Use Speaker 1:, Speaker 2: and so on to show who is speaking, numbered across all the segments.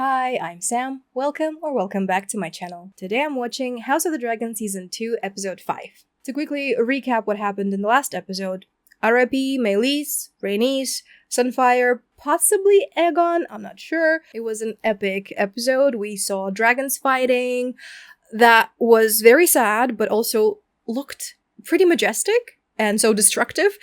Speaker 1: Hi, I'm Sam. Welcome back to my channel. Today I'm watching House of the Dragon Season 2, Episode 5. To quickly recap what happened in the last episode, Arapi, Melis, Rhaenys, Sunfire, possibly Aegon, I'm not sure. It was an epic episode. We saw dragons fighting. That was very sad, but also looked pretty majestic and so destructive.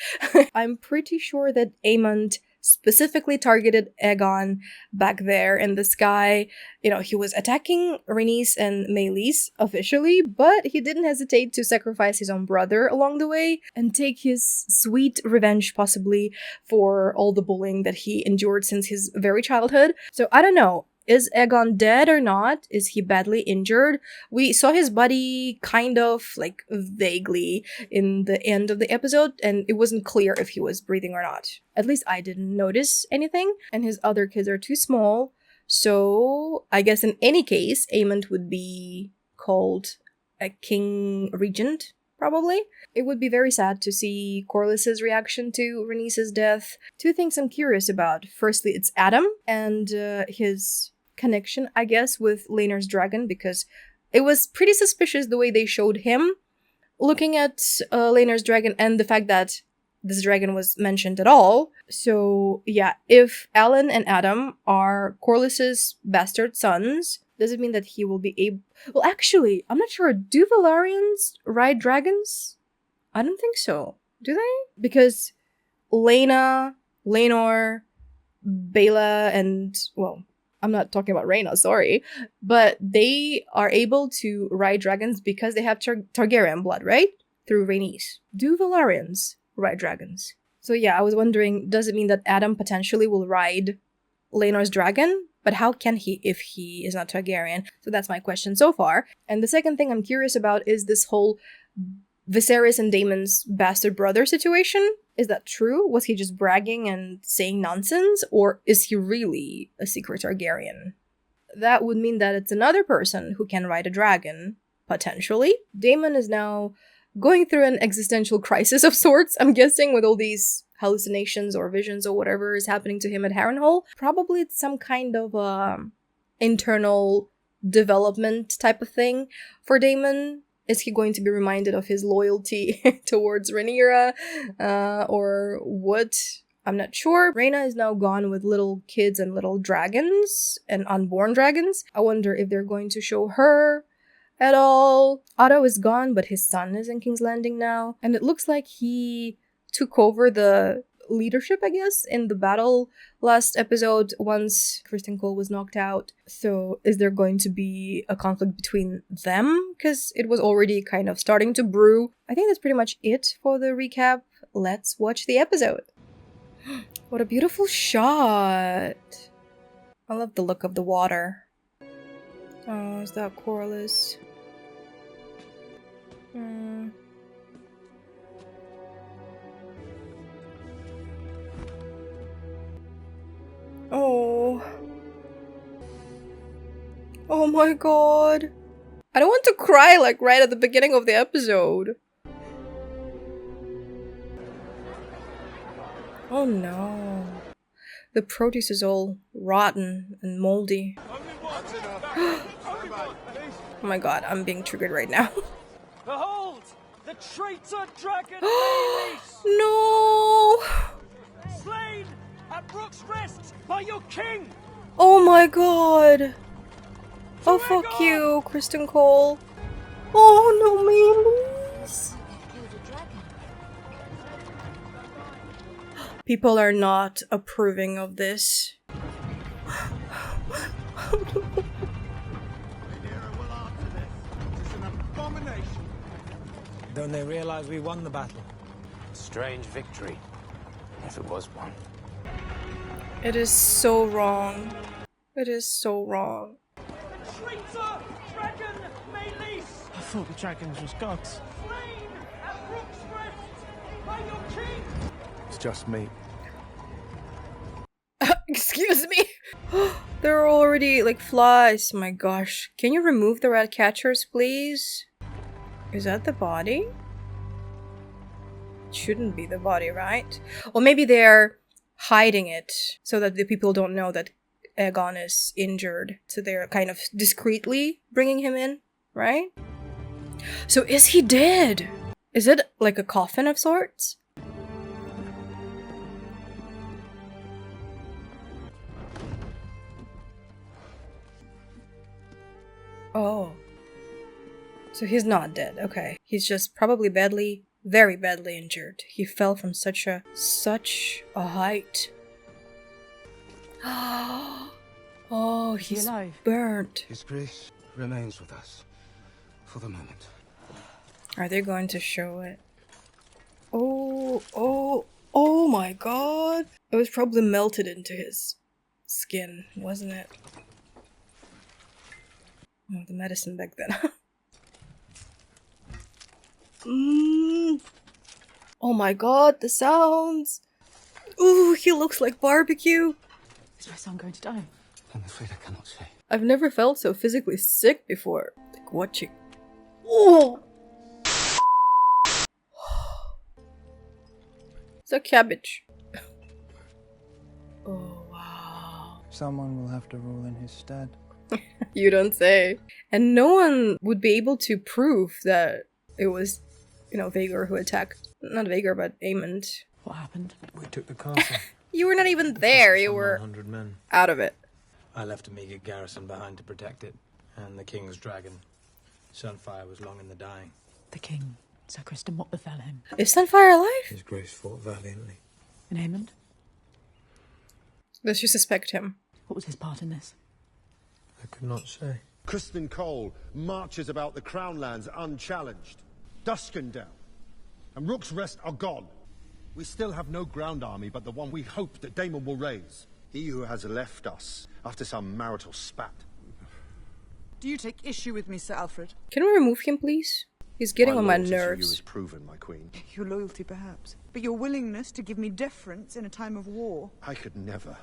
Speaker 1: I'm pretty sure that Aemond specifically targeted Aegon back there in the sky. You know, he was attacking Rhaenys and Melis officially, but he didn't hesitate to sacrifice his own brother along the way and take his sweet revenge possibly for all the bullying that he endured since his very childhood. So I don't know. Is Aegon dead or not? Is he badly injured? We saw his body kind of, like, vaguely in the end of the episode, and it wasn't clear if he was breathing or not. At least I didn't notice anything, and his other kids are too small, so I guess in any case, Aemond would be called a king regent, probably. It would be very sad to see Corlys's reaction to Rhaenys' death. Two things I'm curious about. Firstly, it's Adam and his connection, I guess, with Laenor's dragon, because it was pretty suspicious the way they showed him looking at Laenor's dragon and the fact that this dragon was mentioned at all. So yeah, if Alan and Adam are Corlys's bastard sons, does it mean that he will be able— well, actually, I'm not sure. Do Valyrians ride dragons? I don't think so. Do they? Because Laenor, Baela, and, well, I'm not talking about Rhaena, sorry, but they are able to ride dragons because they have Targaryen blood, right? Through Rhaenys. Do Valyrians ride dragons? So yeah, I was wondering, does it mean that Adam potentially will ride Laenor's dragon? But how can he if he is not Targaryen? So that's my question so far. And the second thing I'm curious about is this whole Viserys and Daemon's bastard brother situation. Is that true? Was he just bragging and saying nonsense? Or is he really a secret Targaryen? That would mean that it's another person who can ride a dragon, potentially. Daemon is now going through an existential crisis of sorts, I'm guessing, with all these hallucinations or visions or whatever is happening to him at Harrenhal. Probably it's some kind of internal development type of thing for Daemon. Is he going to be reminded of his loyalty towards Rhaenyra, or what? I'm not sure. Rhaena is now gone with little kids and little dragons and unborn dragons. I wonder if they're going to show her at all. Otto is gone, but his son is in King's Landing now, and it looks like he took over the leadership, I guess, in the battle last episode once Criston Cole was knocked out. So is there going to be a conflict between them? Because it was already kind of starting to brew. I think that's pretty much it for the recap. Let's watch the episode. What a beautiful shot. I love the look of the water. Oh, is that Corlys? Oh. Oh my god. I don't want to cry like right at the beginning of the episode. Oh no. The produce is all rotten and moldy. Oh my god, I'm being triggered right now.
Speaker 2: Behold! The traitor dragon Melis!
Speaker 1: No!
Speaker 2: Slain at Brook's Rest by your king!
Speaker 1: Oh my god! Oh, fuck you, Criston Cole. Oh no, Melis! People are not approving of this.
Speaker 3: Don't they realize we won the battle?
Speaker 4: Strange victory, if it was one.
Speaker 1: It is so wrong. It is so wrong.
Speaker 2: The traitor dragon Melis!
Speaker 3: I thought the dragons was gods.
Speaker 2: Slain at Brook's Rest by your king!
Speaker 3: It's just me.
Speaker 1: Excuse me. There are already, like, flies. My gosh. Can you remove the rat catchers, please? Is that the body? It shouldn't be the body, right? Or maybe they're hiding it so that the people don't know that Aegon is injured, so they're kind of discreetly bringing him in, right? So is he dead? Is it like a coffin of sorts? Oh. So he's not dead, okay. He's just probably badly, very badly injured. He fell from such a height. Oh, he's
Speaker 5: alive?
Speaker 1: burnt.
Speaker 6: His grace remains with us for the moment.
Speaker 1: Are they going to show it? Oh my god. It was probably melted into his skin, wasn't it? Oh, the medicine back then. Oh my god, the sounds! Ooh, he looks like barbecue!
Speaker 5: Is my son going to die?
Speaker 6: I'm afraid I cannot say.
Speaker 1: I've never felt so physically sick before. Like watching. Oh! It's a cabbage. Oh wow.
Speaker 3: Someone will have to rule in his stead.
Speaker 1: You don't say. And no one would be able to prove that it was, you know, Vhagar who attacked. Not Vhagar, but Aemond.
Speaker 5: What happened?
Speaker 3: We took the castle.
Speaker 1: You were not even there, you were
Speaker 3: 100 men.
Speaker 1: out of it.
Speaker 4: I left a meager garrison behind to protect it, and the king's dragon. Sunfire was long in the dying.
Speaker 5: The king, Sir Criston, what befell him?
Speaker 1: Is Sunfire alive?
Speaker 3: His grace fought valiantly.
Speaker 5: And Aemond?
Speaker 1: Does she suspect him?
Speaker 5: What was his part in this?
Speaker 3: I could not say.
Speaker 7: Criston Cole marches about the Crown lands unchallenged. Duskendale and Rook's Rest are gone. We still have no ground army but the one we hope that Daemon will raise. He who has left us after some marital spat.
Speaker 8: Do you take issue with me, Sir Alfred?
Speaker 1: Can we remove him, please? He's getting on my
Speaker 7: loyalty to you
Speaker 1: nerves.
Speaker 7: is proven, my queen.
Speaker 8: Your loyalty, perhaps. But your willingness to give me deference in a time of war.
Speaker 7: I could never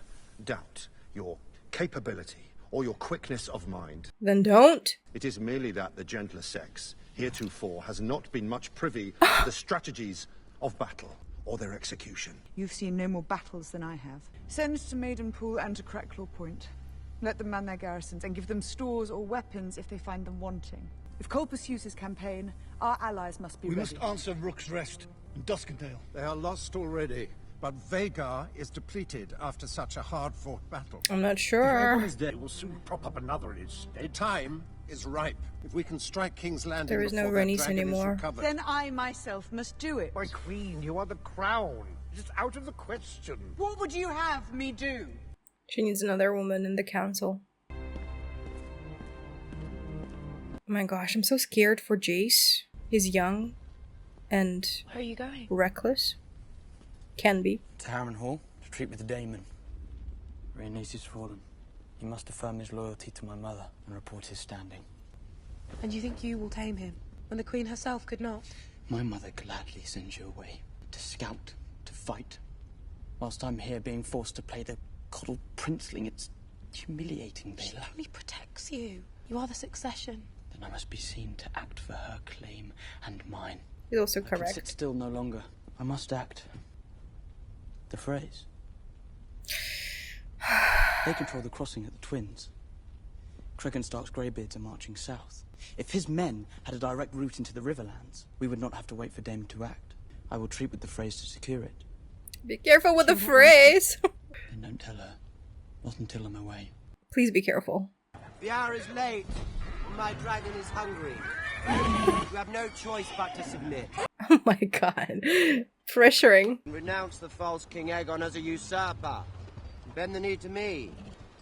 Speaker 7: doubt your capability or your quickness of mind.
Speaker 1: Then don't.
Speaker 7: It is merely that the gentler sex, heretofore, has not been much privy to the strategies of battle or their execution.
Speaker 8: You've seen no more battles than I have. Send to Maidenpool and to Cracklaw Point. Let them man their garrisons and give them stores or weapons if they find them wanting. If Cole pursues his campaign, our allies must be
Speaker 9: We
Speaker 8: ready.
Speaker 9: must answer Rook's Rest and Duskendale.
Speaker 6: They are lost already, but Vhagar is depleted after such a hard-fought battle.
Speaker 1: I'm not sure.
Speaker 9: Is dead. We'll soon prop up another in its stead.
Speaker 6: Time is ripe. If we can strike King's Landing
Speaker 1: There is no
Speaker 6: before that
Speaker 1: Rhaenys
Speaker 6: dragon is
Speaker 1: anymore.
Speaker 6: recovered.
Speaker 8: Then I myself must do it.
Speaker 9: My queen, you are the crown. It is out of the question.
Speaker 8: What would you have me do?
Speaker 1: She needs another woman in the council. Oh my gosh, I'm so scared for Jace. He's young and
Speaker 5: Where are you going?
Speaker 1: reckless. Can be.
Speaker 10: To Harrenhal, to treat with the Daemon. Rhaenys is fallen. He must affirm his loyalty to my mother and report his standing.
Speaker 11: And you think you will tame him, when the Queen herself could not?
Speaker 10: My mother gladly sends you away, to scout, to fight. Whilst I'm here being forced to play the coddled princeling, it's humiliating,
Speaker 11: She
Speaker 10: Baela.
Speaker 11: only protects you. You are the succession.
Speaker 10: Then I must be seen to act for her claim and mine.
Speaker 1: He's also
Speaker 10: I can sit
Speaker 1: correct.
Speaker 10: still no longer. I must act. The phrase. They control the crossing at the Twins. Cregan Stark's Greybeards are marching south. If his men had a direct route into the Riverlands, we would not have to wait for Daemon to act. I will treat with the phrase to secure it.
Speaker 1: Be careful with the phrase.
Speaker 10: Then don't tell her. Not until I'm away.
Speaker 1: Please be careful.
Speaker 12: The hour is late, and my dragon is hungry. You have no choice but to submit.
Speaker 1: Oh my god. Pressuring.
Speaker 12: Renounce the false King Aegon as a usurper. Bend the knee to me,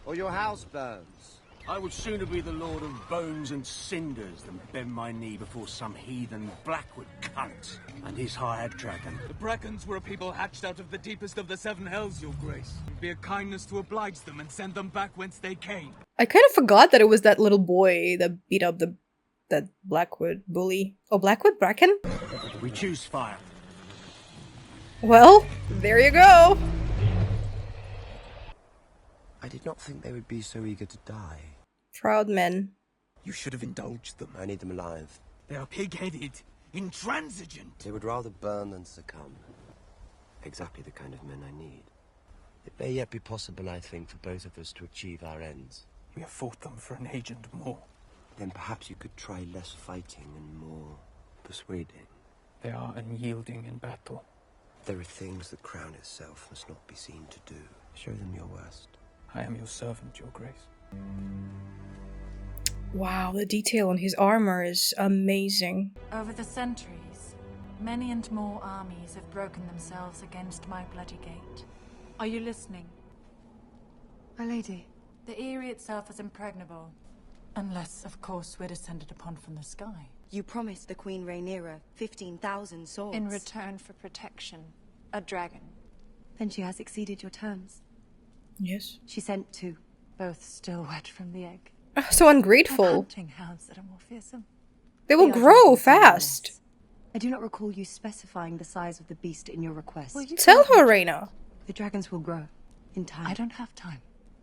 Speaker 12: or your house burns.
Speaker 9: I would sooner be the Lord of Bones and Cinders than bend my knee before some heathen Blackwood cunt and his hired dragon.
Speaker 2: The Brackens were a people hatched out of the deepest of the seven hells, your grace. It'd be a kindness to oblige them and send them back whence they came.
Speaker 1: I kind of forgot that it was that little boy that beat up that Blackwood bully. Oh, Blackwood Bracken?
Speaker 9: We choose fire.
Speaker 1: Well, there you go.
Speaker 12: I did not think they would be so eager to die.
Speaker 1: Proud men.
Speaker 12: You should have indulged them. I need them alive.
Speaker 2: They are pig-headed, intransigent.
Speaker 12: They would rather burn than succumb. Exactly the kind of men I need. It may yet be possible, I think, for both of us to achieve our ends.
Speaker 4: We have fought them for an age and more.
Speaker 12: Then perhaps you could try less fighting and more persuading.
Speaker 4: They are unyielding in battle.
Speaker 12: There are things the crown itself must not be seen to do. Show them your worst.
Speaker 4: I am your servant, your grace.
Speaker 1: Wow, the detail on his armor is amazing.
Speaker 13: Over the centuries, many and more armies have broken themselves against my bloody gate. Are you listening?
Speaker 8: My lady.
Speaker 13: The Eyrie itself is impregnable. Unless, of course, we're descended upon from the sky.
Speaker 14: You promised the Queen Rhaenyra 15,000 swords.
Speaker 11: In return for protection. A dragon.
Speaker 14: Then she has exceeded your terms.
Speaker 1: Yes.
Speaker 14: She sent 2.
Speaker 13: Both still wet from the egg.
Speaker 1: So ungrateful.
Speaker 13: Hunting hounds that are more fearsome.
Speaker 1: They will grow fast.
Speaker 14: I do not recall you specifying the size of the beast in your request.
Speaker 1: Tell her, Rhaena.
Speaker 14: The dragons will grow. In time.
Speaker 13: I don't have time.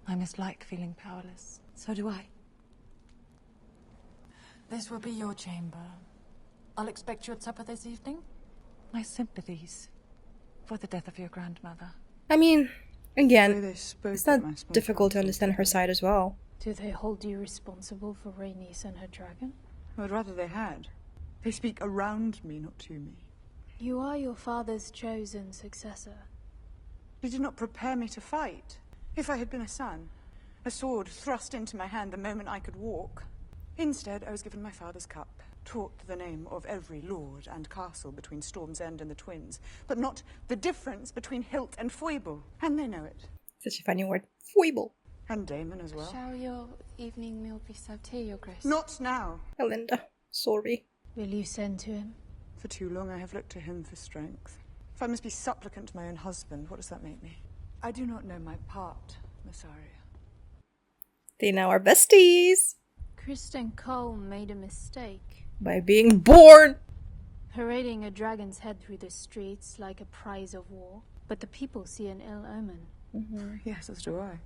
Speaker 13: I mislike feeling powerless.
Speaker 14: So do I.
Speaker 13: This will be your chamber. I'll expect you at supper this evening. My sympathies for the death of your grandmother.
Speaker 1: I mean, again,
Speaker 8: It's
Speaker 1: not difficult to understand her side as well.
Speaker 11: Do they hold you responsible for Rhaenys and her dragon?
Speaker 8: I would rather they had. They speak around me, not to me.
Speaker 11: You are your father's chosen successor.
Speaker 8: They did not prepare me to fight. If I had been a son, a sword thrust into my hand the moment I could walk. Instead, I was given my father's cup, taught the name of every lord and castle between Storm's End and the Twins, but not the difference between hilt and foible. And they know it.
Speaker 1: Such a funny word. Foible.
Speaker 8: And Damon as well.
Speaker 11: Shall your evening meal be served here, your grace?
Speaker 8: Not now.
Speaker 1: Elinda, sorry.
Speaker 11: Will you send to him?
Speaker 8: For too long I have looked to him for strength. If I must be supplicant to my own husband, what does that make me? I do not know my part, Massaria.
Speaker 1: They now are besties.
Speaker 11: Kristen Cole made a mistake.
Speaker 1: By being born.
Speaker 11: Parading a dragon's head through the streets like a prize of war. But the people see an ill omen.
Speaker 8: Yes, as do I.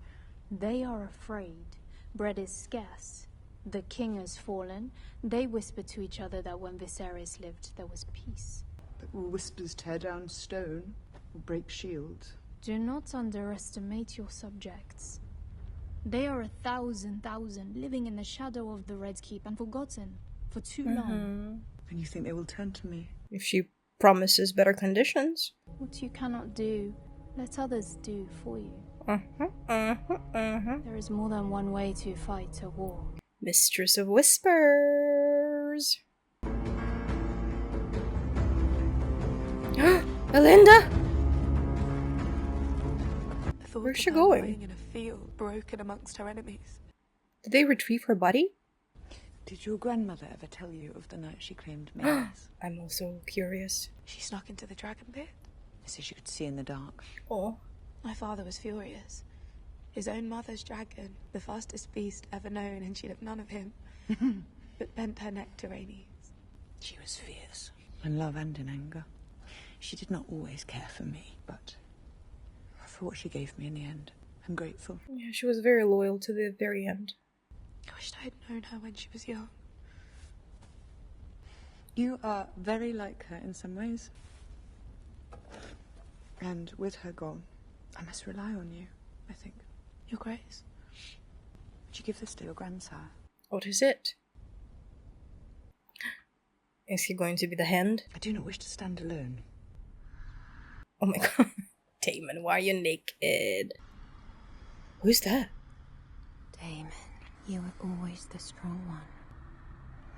Speaker 11: They are afraid. Bread is scarce. The king has fallen. They whisper to each other that when Viserys lived, there was peace.
Speaker 8: But will whispers tear down stone or break shields?
Speaker 11: Do not underestimate your subjects. They are 1,000 living in the shadow of the Red Keep and forgotten for too long.
Speaker 8: And you think they will turn to me?
Speaker 1: If she promises better conditions.
Speaker 11: What you cannot do, let others do for you. There is more than one way to fight a war.
Speaker 1: Mistress of Whispers. Elinda? Where's she going?
Speaker 11: Lying in a field, broken amongst her enemies.
Speaker 1: Did they retrieve her body?
Speaker 8: Did your grandmother ever tell you of the night she claimed Mary's?
Speaker 1: I'm also curious.
Speaker 11: She snuck into the dragon pit.
Speaker 8: So she could see in the dark.
Speaker 1: Oh.
Speaker 11: My father was furious. His own mother's dragon, the fastest beast ever known, and she'd have none of him. But bent her neck to Rhaenys.
Speaker 8: She was fierce. In love and in anger. She did not always care for me, but for what she gave me in the end, I'm grateful.
Speaker 1: Yeah, she was very loyal to the very end.
Speaker 11: I wished I had known her when she was young.
Speaker 8: You are very like her in some ways. And with her gone, I must rely on you, I think.
Speaker 11: Your grace.
Speaker 8: Would you give this to your grandsire?
Speaker 1: What is it? Is he going to be the hand?
Speaker 8: I do not wish to stand alone.
Speaker 1: Oh my god. Damon, why are you naked? Who's that?
Speaker 15: Damon, you were always the strong one.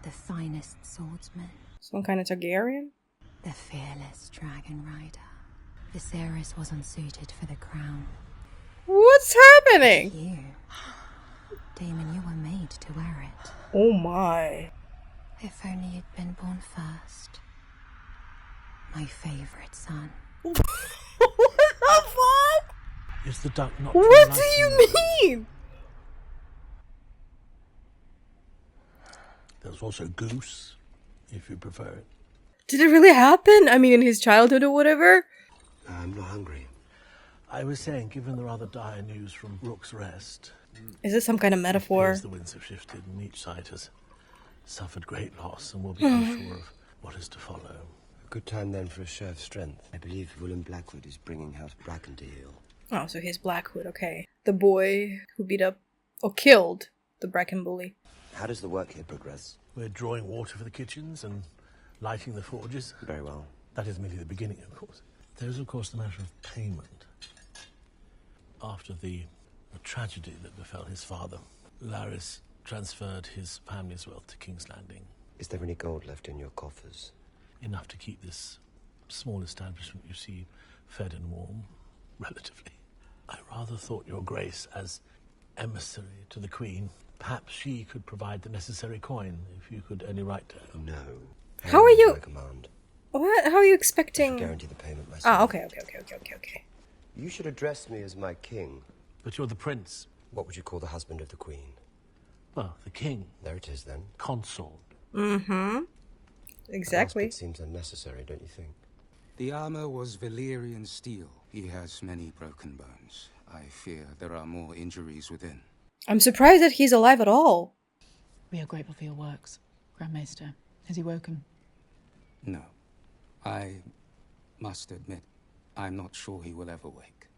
Speaker 15: The finest swordsman.
Speaker 1: Some kind of Targaryen?
Speaker 15: The fearless dragon rider. Viserys was unsuited for the crown.
Speaker 1: What's happening?
Speaker 15: You. Damon, you were made to wear it.
Speaker 1: Oh my.
Speaker 15: If only you'd been born first. My favorite son.
Speaker 1: What the fuck?
Speaker 9: Is the duck not?
Speaker 1: What do you mean?
Speaker 9: There's also goose, if you prefer it.
Speaker 1: Did it really happen? I mean, in his childhood or whatever?
Speaker 12: I'm not hungry.
Speaker 9: I was saying, given the rather dire news from Rook's Rest...
Speaker 1: Is this some kind of metaphor?
Speaker 9: The winds have shifted and each side has suffered great loss and will be unsure of what is to follow.
Speaker 12: A good time then for a show of strength. I believe Willem Blackwood is bringing House Bracken to heel.
Speaker 1: Oh, so he's Blackwood, okay. The boy who beat up or killed the Bracken bully.
Speaker 16: How does the work here progress?
Speaker 17: We're drawing water for the kitchens and lighting the forges.
Speaker 16: Very well.
Speaker 17: That is merely the beginning, of course. There's, of course, the matter of payment. After the tragedy that befell his father, Laris transferred his family's wealth to King's Landing.
Speaker 16: Is there any gold left in your coffers?
Speaker 17: Enough to keep this small establishment, you see, fed and warm, relatively. I rather thought your grace, as emissary to the Queen, perhaps she could provide the necessary coin, if you could only write to her.
Speaker 16: No.
Speaker 1: How are you...
Speaker 16: Command.
Speaker 1: What? How are you expecting...
Speaker 16: I guarantee the payment myself.
Speaker 1: Ah, okay.
Speaker 16: You should address me as my king.
Speaker 17: But you're the prince.
Speaker 16: What would you call the husband of the Queen?
Speaker 17: Well, the king.
Speaker 16: There it is, then.
Speaker 17: Consort.
Speaker 1: Mm-hmm. Exactly.
Speaker 16: It seems unnecessary, don't you think?
Speaker 18: The armor was Valyrian steel. He has many broken bones. I fear there are more injuries within.
Speaker 1: I'm surprised that he's alive at all.
Speaker 5: We are grateful for your works, Grand Maester. Has he woken?
Speaker 18: No. I must admit, I'm not sure he will ever wake.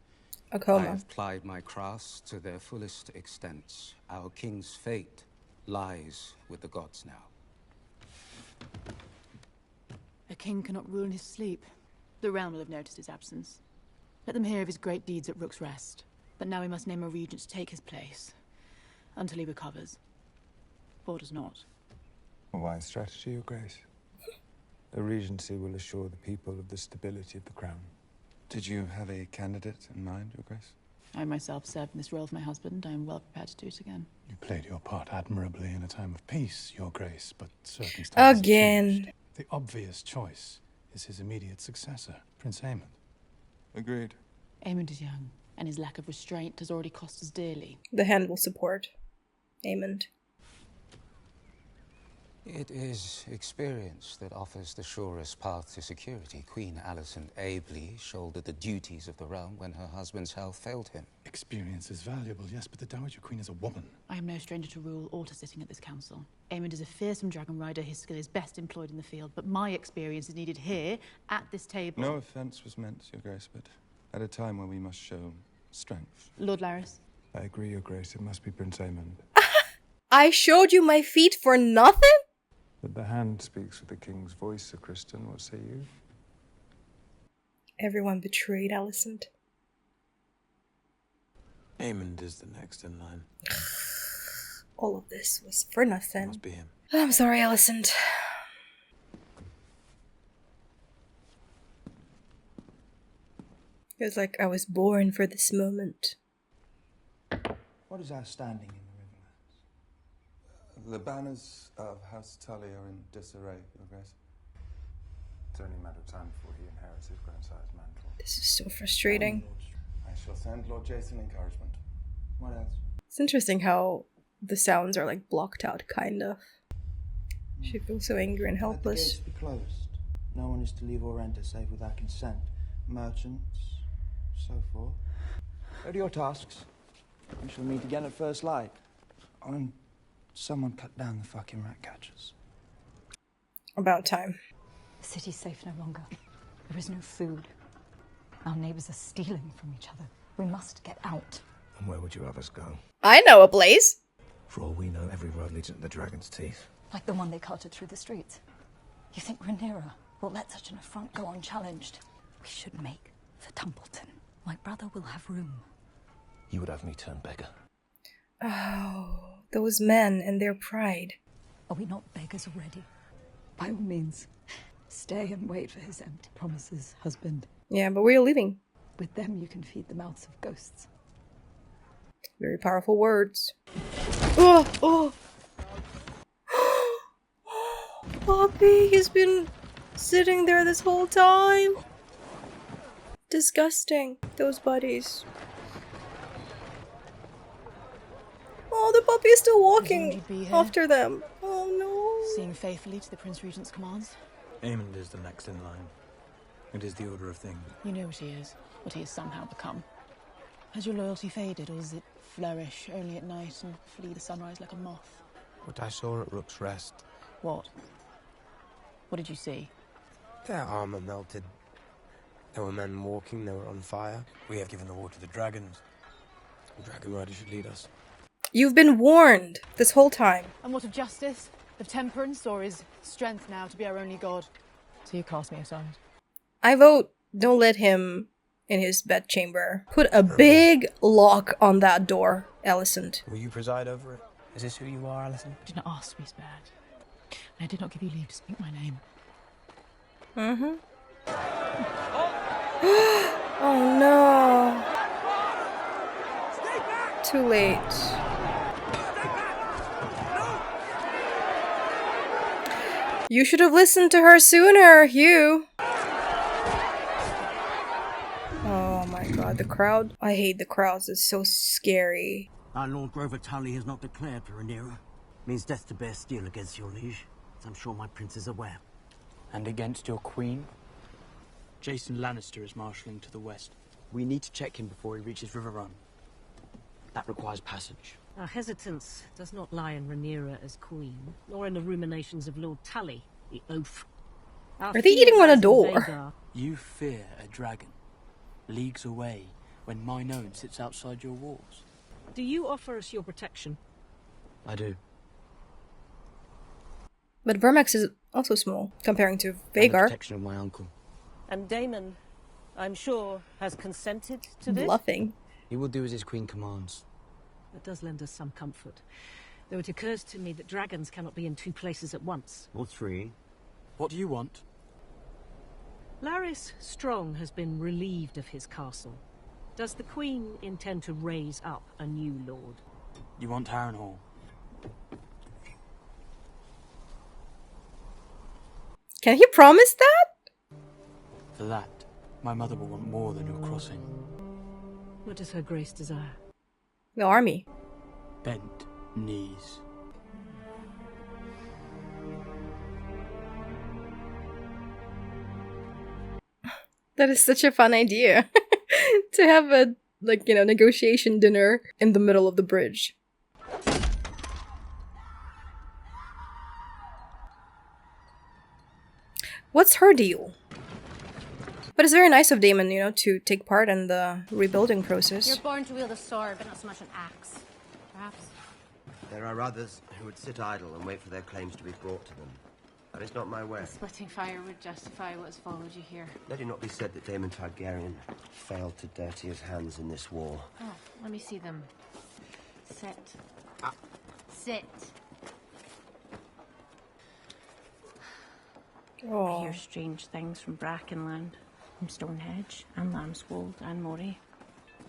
Speaker 1: A coma.
Speaker 18: I have plied my crafts to their fullest extent. Our king's fate lies with the gods now.
Speaker 5: A king cannot rule in his sleep. The realm will have noticed his absence. Let them hear of his great deeds at Rook's Rest. But now we must name a regent to take his place. Until he recovers. Or does not.
Speaker 19: A wise strategy, Your Grace. The regency will assure the people of the stability of the crown. Did you have a candidate in mind, Your Grace?
Speaker 5: I myself served in this role for my husband. I am well prepared to do it again.
Speaker 19: You played your part admirably in a time of peace, Your Grace, but circumstances
Speaker 1: again.
Speaker 19: have changed. The obvious choice is his immediate successor, Prince Aemond. Agreed.
Speaker 5: Aemond is young, and his lack of restraint has already cost us dearly.
Speaker 1: The hand will support Aemond.
Speaker 18: It is experience that offers the surest path to security. Queen Alicent ably shouldered the duties of the realm when her husband's health failed him.
Speaker 19: Experience is valuable, yes, but the Dowager Queen is a woman.
Speaker 5: I am no stranger to rule or to sitting at this council. Aemond is a fearsome dragon rider. His skill is best employed in the field, but my experience is needed here, at this table.
Speaker 19: No offense was meant, Your Grace, but at a time when we must show strength.
Speaker 5: Lord Laris?
Speaker 19: I agree, Your Grace. It must be Prince Aemond.
Speaker 1: I showed you my feet for nothing?
Speaker 19: But the hand speaks with the king's voice, Sir Kristen. What say you?
Speaker 1: Everyone betrayed Alicent.
Speaker 4: Aemond is the next in line.
Speaker 1: All of this was for nothing.
Speaker 4: Must be him.
Speaker 1: I'm sorry, Alicent. It was like I was born for this moment.
Speaker 20: What is outstanding in the Riverlands?
Speaker 19: The banners of House Tully are in disarray, Your Grace. It's only a matter of time before he inherits his grandsire's mantle.
Speaker 1: This is so frustrating.
Speaker 19: I shall send Lord Jason encouragement. What else?
Speaker 1: It's interesting how the sounds are like blocked out, kind of. She feels so angry and
Speaker 20: Let the
Speaker 1: helpless.
Speaker 20: gates be closed. No one is to leave or enter save with our consent. Merchants, so forth. What are your tasks? We shall meet again at first light. Someone cut down the fucking rat catchers.
Speaker 1: About time.
Speaker 21: The city's safe no longer. There is no food. Our neighbors are stealing from each other. We must get out.
Speaker 16: And where would you have us go?
Speaker 1: I know a place.
Speaker 16: For all we know, every road leads into the Dragon's Teeth.
Speaker 21: Like the one they carted through the streets. You think Rhaenyra will let such an affront go unchallenged? We should make for Tumbleton. My brother will have room.
Speaker 16: You would have me turn beggar.
Speaker 1: Oh, those men and their pride.
Speaker 21: Are we not beggars already? By all means, stay and wait for his empty promises, husband.
Speaker 1: Yeah, but we're leaving.
Speaker 21: With them you can feed the mouths of ghosts.
Speaker 1: Very powerful words. Oh! Poppy, he's been sitting there this whole time. Disgusting, those buddies. Oh, the puppy is still walking after them. Oh no.
Speaker 5: Seeing faithfully to the Prince Regent's commands?
Speaker 4: Aemond is the next in line. It is the order of things.
Speaker 5: You know what he is, what he has somehow become. Has your loyalty faded, or does it flourish only at night and flee the sunrise like a moth?
Speaker 4: What I saw at Rook's Rest.
Speaker 5: What? What did you see?
Speaker 16: Their armor melted.
Speaker 4: There were men walking, they were on fire. We have given the war to the dragons. The dragon rider should lead us.
Speaker 1: You've been warned this whole time.
Speaker 5: And what of justice? Of temperance? Or is strength now to be our only god? So you cast me aside.
Speaker 1: I vote don't let him in his bedchamber. Put a big lock on that door, Alicent.
Speaker 4: Will you preside over it? Is this who you are, Alicent?
Speaker 5: I did not ask to be spared. And I did not give you leave to speak my name.
Speaker 1: Mm-hmm. Oh no. Too late. You should have listened to her sooner, Hugh. Oh my god, the crowd. I hate the crowds, it's so scary.
Speaker 3: Our Lord Grover Tully has not declared for Rhaenyra. Means death to bear steel against your liege, as I'm sure my prince is aware.
Speaker 10: And against your queen? Jason Lannister is marshalling to the west. We need to check him before he reaches River Run. That requires passage.
Speaker 22: Our hesitance does not lie in Rhaenyra as queen, nor in the ruminations of Lord Tully, the oaf.
Speaker 1: Are they eating on a door?
Speaker 10: You fear a dragon, leagues away, when mine own sits outside your walls.
Speaker 22: Do you offer us your protection?
Speaker 10: I do.
Speaker 1: But Vermax is also small, comparing to
Speaker 10: And the
Speaker 1: Vhagar.
Speaker 10: protection of my uncle.
Speaker 22: And Daemon, I'm sure, has consented to this?
Speaker 1: Bluffing.
Speaker 10: He will do as his queen commands.
Speaker 22: That does lend us some comfort. Though it occurs to me that dragons cannot be in two places at once.
Speaker 3: Or three.
Speaker 10: What do you want?
Speaker 22: Larys Strong has been relieved of his castle. Does the Queen intend to raise up a new lord?
Speaker 10: You want Harrenhal?
Speaker 1: Can he promise that?
Speaker 10: For that, my mother will want more than your crossing.
Speaker 22: What does her grace desire?
Speaker 1: The army.
Speaker 10: Bent knees.
Speaker 1: That is such a fun idea. To have a, like, you know, negotiation dinner in the middle of the bridge. What's her deal? But it's very nice of Daemon, you know, to take part in the rebuilding process.
Speaker 11: You're born to wield a sword, but not so much an axe. Perhaps.
Speaker 12: There are others who would sit idle and wait for their claims to be brought to them. That is not my way.
Speaker 11: Splitting fire would justify what has followed you here.
Speaker 12: Let it not be said that Daemon Targaryen failed to dirty his hands in this war.
Speaker 11: Oh, let me see them. Sit.
Speaker 12: Ah.
Speaker 11: Sit.
Speaker 1: Oh.
Speaker 11: I hear strange things from Brackenland, from Stonehenge, and Lambswold, and Moray.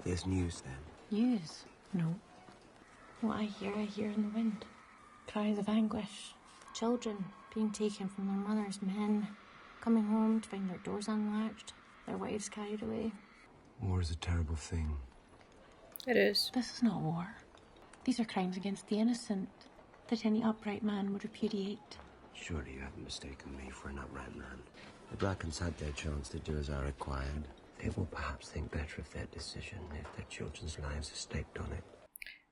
Speaker 12: There's news then.
Speaker 11: News? No. What I hear in the wind. Cries of anguish. Children being taken from their mothers, men coming home to find their doors unlatched, their wives carried away.
Speaker 12: War is a terrible thing.
Speaker 1: It is.
Speaker 11: This is not war. These are crimes against the innocent that any upright man would repudiate.
Speaker 12: Surely you haven't mistaken me for an upright man. The Brackens had their chance to do as I required. They will perhaps think better of their decision if their children's lives are staked on it.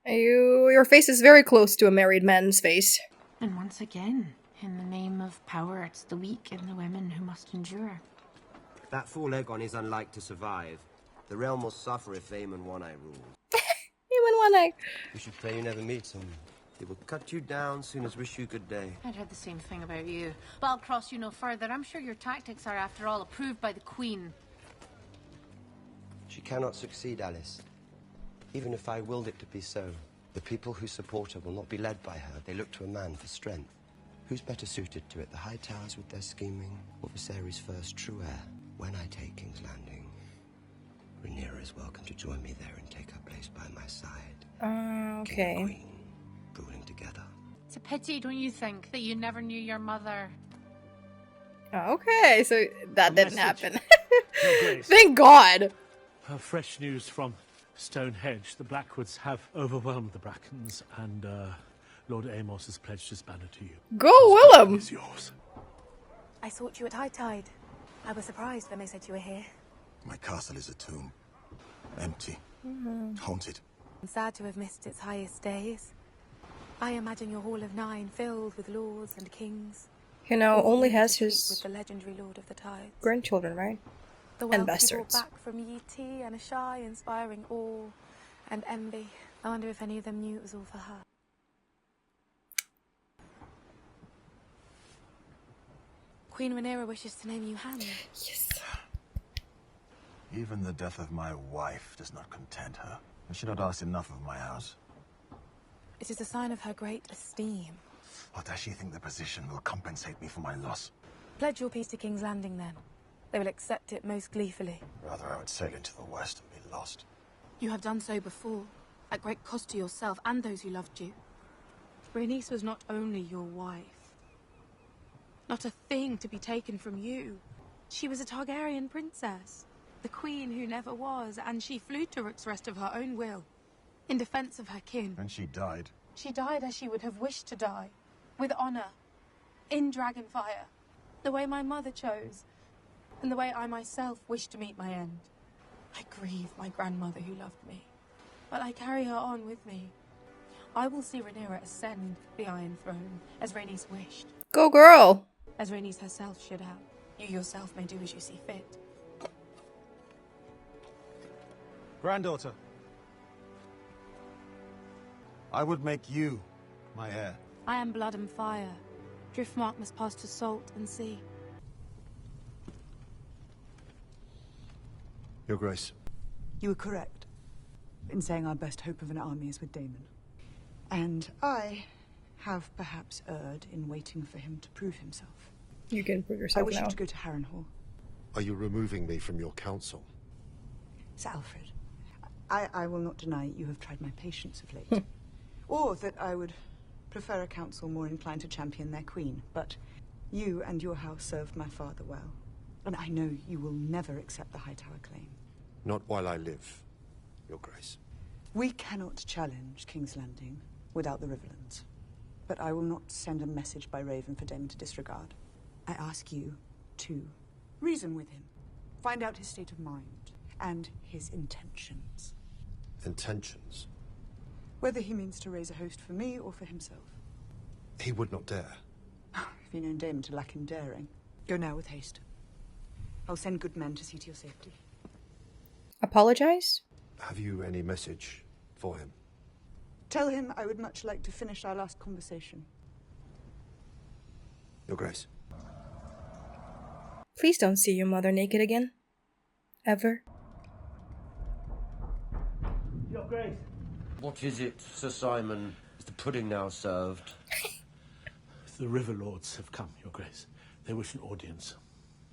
Speaker 1: Your face is very close to a married man's face.
Speaker 11: And once again, in the name of power, it's the weak and the women who must endure.
Speaker 12: That fool Aegon is unlike to survive. The realm will suffer if Aemon One Eye rules.
Speaker 1: Aemon One Eye.
Speaker 12: You should pray you never meet him. He will cut you down soon as wish you good day.
Speaker 11: I'd heard the same thing about you. But I'll cross you no further. I'm sure your tactics are, after all, approved by the Queen.
Speaker 12: She cannot succeed, Alice. Even if I willed it to be so, the people who support her will not be led by her. They look to a man for strength. Who's better suited to it, the High Towers with their scheming, or Viserys' first true heir? When I take King's Landing, Rhaenyra is welcome to join me there and take her place by my side.
Speaker 1: Okay.
Speaker 12: King and Queen, ruling together.
Speaker 11: It's a pity, don't you think, that you never knew your mother?
Speaker 1: Okay, so that didn't happen.
Speaker 17: Your Grace.
Speaker 1: Thank God.
Speaker 17: Fresh news from Stonehenge. The Blackwoods have overwhelmed the Brackens, and Lord Amos has pledged his banner to you.
Speaker 1: Go, Willem!
Speaker 17: It's yours.
Speaker 23: I sought you at high tide. I was surprised when they said you were here.
Speaker 24: My castle is a tomb. Empty.
Speaker 23: Mm-hmm.
Speaker 24: Haunted.
Speaker 23: I'm sad to have missed its highest days. I imagine your Hall of Nine filled with lords and kings.
Speaker 1: You know, only has
Speaker 23: with
Speaker 1: his
Speaker 23: the legendary Lord of the Tides.
Speaker 1: grandchildren, right?
Speaker 23: The
Speaker 1: And
Speaker 23: wealth she brought
Speaker 1: bastards.
Speaker 23: back from Yi Ti and a shy, inspiring awe and envy. I wonder if any of them knew it was all for her. Queen Rhaenyra wishes to name you Hand.
Speaker 1: Yes.
Speaker 24: Even the death of my wife does not content her. Has she not asked enough of my house?
Speaker 23: It is a sign of her great esteem.
Speaker 24: Or does she think the position will compensate me for my loss?
Speaker 23: Pledge your peace to King's Landing, then. They will accept it most gleefully.
Speaker 24: Rather, I would sail into the west and be lost.
Speaker 23: You have done so before, at great cost to yourself and those who loved you. Rhaenys was not only your wife, not a thing to be taken from you. She was a Targaryen princess, the queen who never was, and she flew to Rook's Rest of her own will, in defense of her kin.
Speaker 24: And she died.
Speaker 23: She died as she would have wished to die, with honor, in Dragonfire, the way my mother chose, and the way I myself wish to meet my end. I grieve my grandmother who loved me, but I carry her on with me. I will see Rhaenyra ascend the Iron Throne, as Rhaenys wished.
Speaker 1: Go girl!
Speaker 23: As Rhaenys herself should have. You yourself may do as you see fit.
Speaker 24: Granddaughter, I would make you my heir.
Speaker 23: I am blood and fire. Driftmark must pass to salt and sea.
Speaker 24: Your Grace.
Speaker 8: You were correct in saying our best hope of an army is with Daemon. And I have perhaps erred in waiting for him to prove himself.
Speaker 1: You can prove
Speaker 8: I
Speaker 1: yourself
Speaker 8: wish
Speaker 1: now.
Speaker 8: you to go to Harrenhal.
Speaker 24: Are you removing me from your council?
Speaker 8: Sir Alfred, I will not deny you have tried my patience of late. Or that I would prefer a council more inclined to champion their queen. But you and your house served my father well. And I know you will never accept the Hightower claim.
Speaker 24: Not while I live, Your Grace.
Speaker 8: We cannot challenge King's Landing without the Riverlands. But I will not send a message by Raven for Daemon to disregard. I ask you to reason with him. Find out his state of mind and his intentions.
Speaker 24: Intentions?
Speaker 8: Whether he means to raise a host for me or for himself.
Speaker 24: He would not dare.
Speaker 8: If you know Daemon to lack in daring, go now with haste. I'll send good men to see to your safety.
Speaker 1: Apologize?
Speaker 24: Have you any message for him?
Speaker 8: Tell him I would much like to finish our last conversation.
Speaker 24: Your Grace.
Speaker 1: Please don't see your mother naked again. Ever.
Speaker 12: Your Grace. What is it, Sir Simon? Is the pudding now served?
Speaker 17: The River Lords have come, Your Grace. They wish an audience.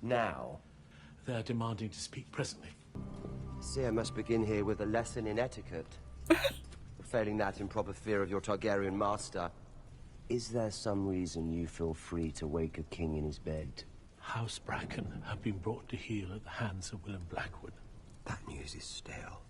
Speaker 12: Now?
Speaker 17: They are demanding to speak presently.
Speaker 16: See, I must begin here with a lesson in etiquette. Failing that, in proper fear of your Targaryen master. Is there some reason you feel free to wake a king in his bed?
Speaker 17: House Bracken have been brought to heel at the hands of Willem Blackwood.
Speaker 16: That news is stale.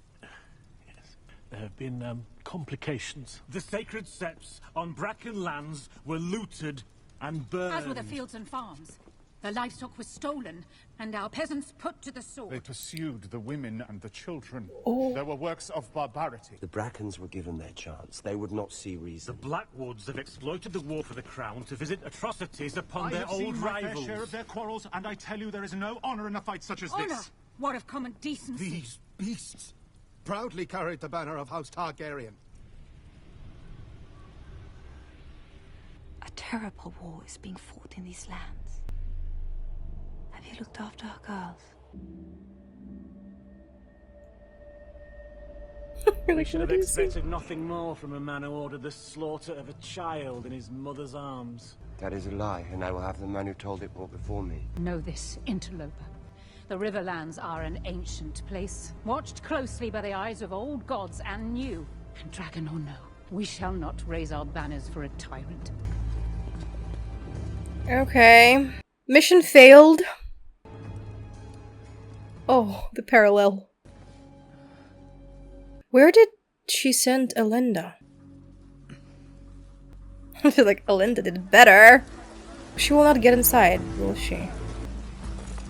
Speaker 17: Yes. There have been, complications.
Speaker 9: The sacred septs on Bracken lands were looted and burned.
Speaker 2: As were the fields and farms. The livestock was stolen, and our peasants put to the sword.
Speaker 6: They pursued the women and the children.
Speaker 1: Oh.
Speaker 6: There were works of barbarity.
Speaker 16: The Brackens were given their chance. They would not see reason.
Speaker 9: The Blackwoods have exploited the war for the crown to visit atrocities upon their
Speaker 6: I have seen
Speaker 9: old
Speaker 6: my fair
Speaker 9: rivals.
Speaker 6: share of their quarrels, and I tell you there is no honor in a fight such as
Speaker 2: Honor?
Speaker 6: this.
Speaker 2: What of common decency?
Speaker 24: These beasts proudly carried the banner of House Targaryen.
Speaker 15: A terrible war is being fought in these lands. Have you looked after our girls?
Speaker 9: We should have expected nothing more from a man who ordered the slaughter of a child in his mother's arms.
Speaker 16: That is a lie, and I will have the man who told it brought before me.
Speaker 2: Know this, interloper. The Riverlands are an ancient place, watched closely by the eyes of old gods and new. And dragon or no, we shall not raise our banners for a tyrant.
Speaker 1: Okay. Mission failed. Oh, the parallel. Where did she send Elinda? I feel like Elinda did it better. She will not get inside, will she?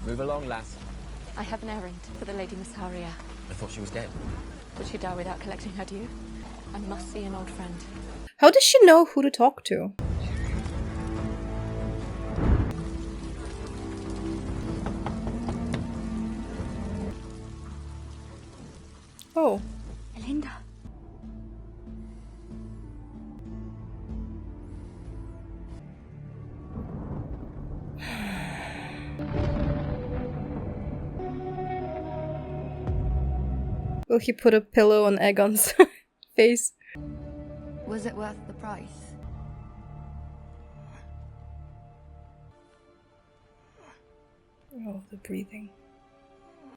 Speaker 7: Move along, lass.
Speaker 23: I have an errand for the Lady Missaria.
Speaker 7: I thought she was dead.
Speaker 23: Would she die without collecting her due? I must see an old friend.
Speaker 1: How does she know who to talk to? Oh.
Speaker 15: Elinda.
Speaker 1: Will he put a pillow on Aegon's face?
Speaker 15: Was it worth the price?
Speaker 1: Oh, the breathing.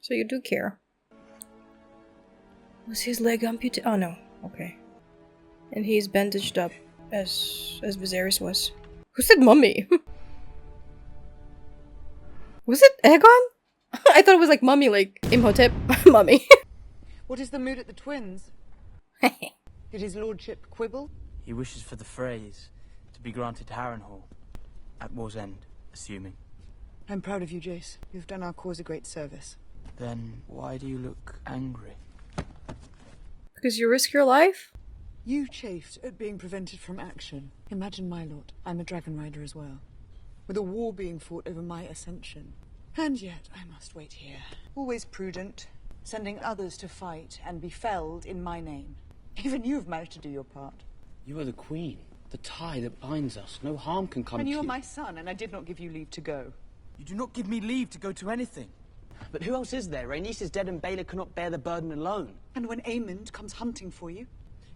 Speaker 1: So you do care. Was his leg amputated? Oh no. Okay. And he's bandaged up as Viserys was. Who said mummy? Was it Aegon? I thought it was like mummy, like Imhotep mummy.
Speaker 8: What is the mood at the twins? Did his lordship quibble?
Speaker 10: He wishes for the phrase to be granted Harrenhal. At war's end, assuming.
Speaker 8: I'm proud of you, Jace. You've done our cause a great service.
Speaker 10: Then why do you look angry?
Speaker 1: Because you risk your life?
Speaker 8: You chafed at being prevented from action. Imagine my lot. I'm a dragon rider as well. With a war being fought over my ascension. And yet I must wait here. Always prudent, sending others to fight and be felled in my name. Even you've managed to do your part.
Speaker 10: You are the queen, the tie that binds us. No harm can come
Speaker 8: And
Speaker 10: to
Speaker 8: you
Speaker 10: you.
Speaker 8: are my son, and I did not give you leave to go.
Speaker 10: You do not give me leave to go to anything. But who else is there? Rhaenys is dead and Baelor cannot bear the burden alone.
Speaker 8: And when Aemond comes hunting for you,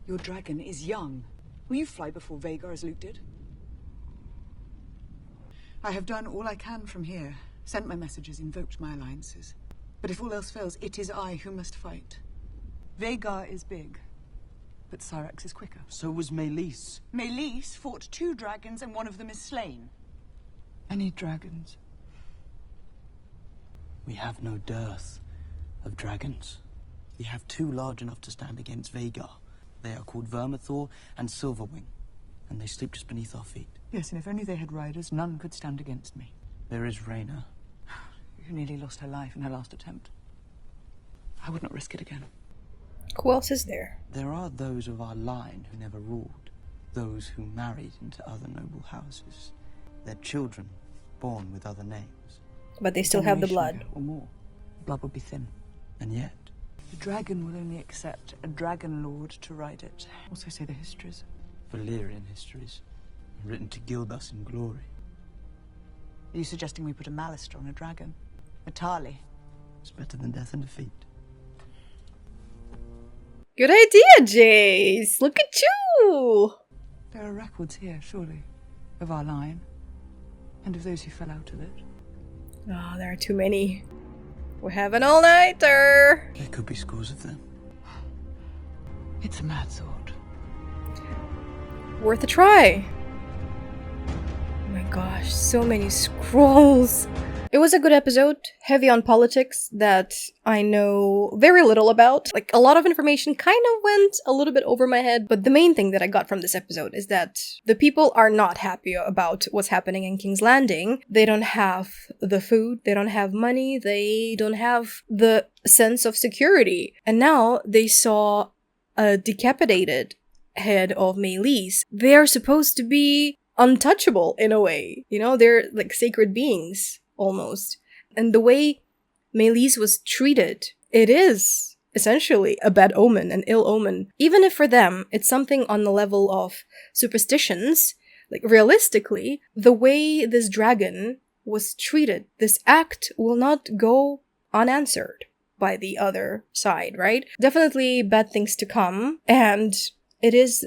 Speaker 8: your dragon is young. Will you fly before Vhagar as Luke did? I have done all I can from here. Sent my messages, invoked my alliances. But if all else fails, it is I who must fight. Vhagar is big, but Syrax is quicker.
Speaker 10: So was Meleys.
Speaker 8: Meleys fought 2 dragons and one of them is slain. I need dragons.
Speaker 10: We have no dearth of dragons. We have 2 large enough to stand against Vhagar. They are called Vermithor and Silverwing, and they sleep just beneath our feet.
Speaker 8: Yes, and if only they had riders, none could stand against me.
Speaker 10: There is Rhaena.
Speaker 8: Who nearly lost her life in her last attempt. I would not risk it again.
Speaker 1: Who else is there?
Speaker 10: There are those of our line who never ruled. Those who married into other noble houses. Their children born with other names.
Speaker 1: But they still have the blood.
Speaker 8: Or more. Blood would be thin.
Speaker 10: And yet...
Speaker 8: The dragon will only accept a dragon lord to ride it. Also say the histories.
Speaker 10: Valyrian histories. Written to gild us in glory.
Speaker 8: Are you suggesting we put a Malister on a dragon? A Tarly?
Speaker 10: It's better than death and defeat.
Speaker 1: Good idea, Jace! Look at you!
Speaker 8: There are records here, surely, of our line. And of those who fell out of it.
Speaker 1: Oh, there are too many. We have an all-nighter!
Speaker 10: There could be scores of them.
Speaker 8: It's a mad thought.
Speaker 1: Worth a try. Oh my gosh, so many scrolls. It was a good episode, heavy on politics that I know very little about. Like, a lot of information kind of went a little bit over my head, but the main thing that I got from this episode is that the people are not happy about what's happening in King's Landing. They don't have the food, they don't have money, they don't have the sense of security. And now they saw a decapitated head of Meleys. They're supposed to be untouchable in a way. You know, they're like sacred beings. Almost. And the way Meleys was treated, it is essentially a bad omen, an ill omen. Even if for them, it's something on the level of superstitions, like realistically, the way this dragon was treated, this act will not go unanswered by the other side, right? Definitely bad things to come, and it is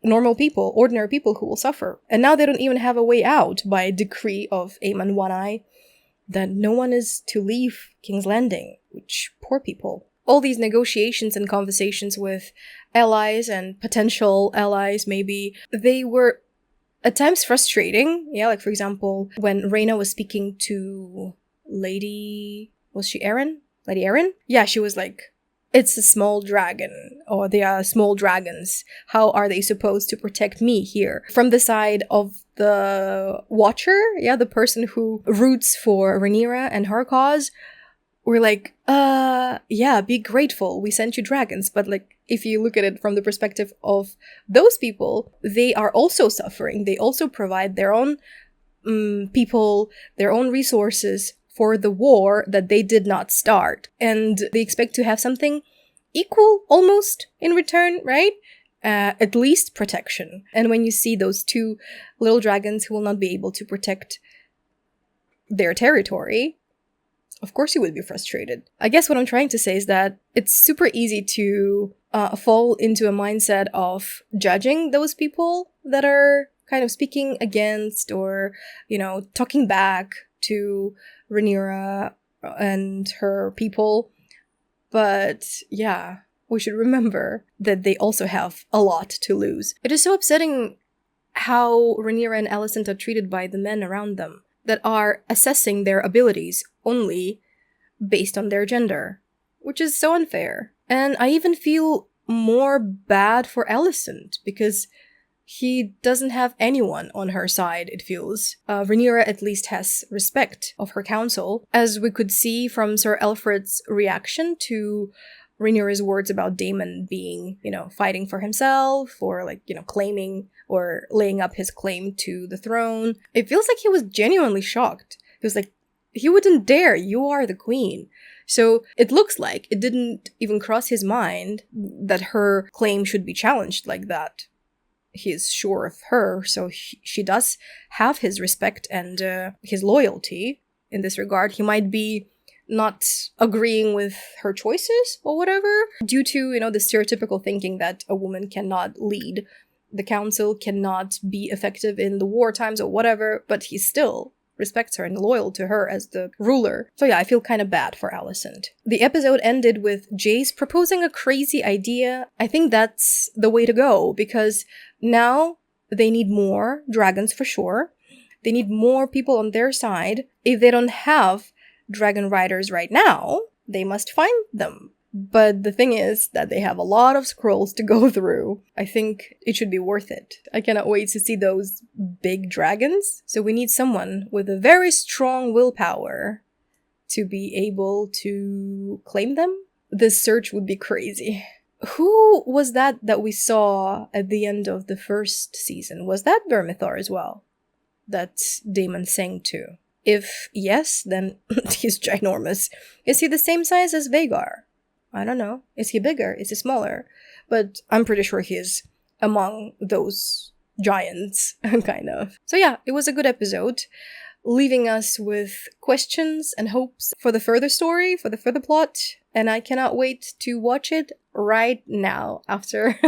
Speaker 1: normal people, ordinary people who will suffer. And now they don't even have a way out by decree of Aemon One-Eye that no one is to leave King's Landing, which poor people. All these negotiations and conversations with allies and potential allies, maybe, they were at times frustrating. Yeah, like for example, when Rhaena was speaking to Lady... was she Arryn? Lady Arryn? Yeah, she was like, it's a small dragon, or they are small dragons. How are they supposed to protect me here? From the side of the Watcher, yeah, the person who roots for Rhaenyra and her cause, we're like, yeah, be grateful, we sent you dragons. But like, if you look at it from the perspective of those people, they are also suffering. They also provide their own people, their own resources for the war that they did not start. And they expect to have something equal almost in return, right? At least protection. And when you see those two little dragons who will not be able to protect their territory, of course you would be frustrated. I guess what I'm trying to say is that it's super easy to fall into a mindset of judging those people that are kind of speaking against or, talking back to Rhaenyra and her people. But yeah, we should remember that they also have a lot to lose. It is so upsetting how Rhaenyra and Alicent are treated by the men around them, that are assessing their abilities only based on their gender, which is so unfair. And I even feel more bad for Alicent, because he doesn't have anyone on her side, it feels. Rhaenyra at least has respect of her council, as we could see from Sir Alfred's reaction to Rhaenyra's words about Daemon being, fighting for himself, or claiming or laying up his claim to the throne. It feels like he was genuinely shocked. He was like, he wouldn't dare, you are the queen. So it looks like it didn't even cross his mind that her claim should be challenged like that. He is sure of her, so she does have his respect and his loyalty in this regard. He might be not agreeing with her choices or whatever, due to, the stereotypical thinking that a woman cannot lead the council, cannot be effective in the war times or whatever, but he still respects her and loyal to her as the ruler. So yeah, I feel kind of bad for Alicent. The episode ended with Jace proposing a crazy idea. I think that's the way to go, because now they need more dragons for sure. They need more people on their side. If they don't have dragon riders right now, they must find them. But the thing is that they have a lot of scrolls to go through. I think it should be worth it. I cannot wait to see those big dragons. So we need someone with a very strong willpower to be able to claim them. This search would be crazy. Who was that we saw at the end of the first season? Was that Vermithor as well, that Daemon sang to? If yes, then he's ginormous. Is he the same size as Vhagar? I don't know. Is he bigger? Is he smaller? But I'm pretty sure he is among those giants, kind of. So yeah, it was a good episode, leaving us with questions and hopes for the further story, for the further plot, and I cannot wait to watch it right now after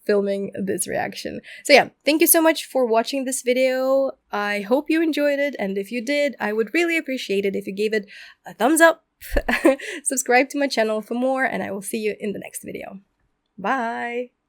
Speaker 1: filming this reaction. So yeah, thank you so much for watching this video. I hope you enjoyed it, and if you did, I would really appreciate it if you gave it a thumbs up, subscribe to my channel for more, and I will see you in the next video. Bye!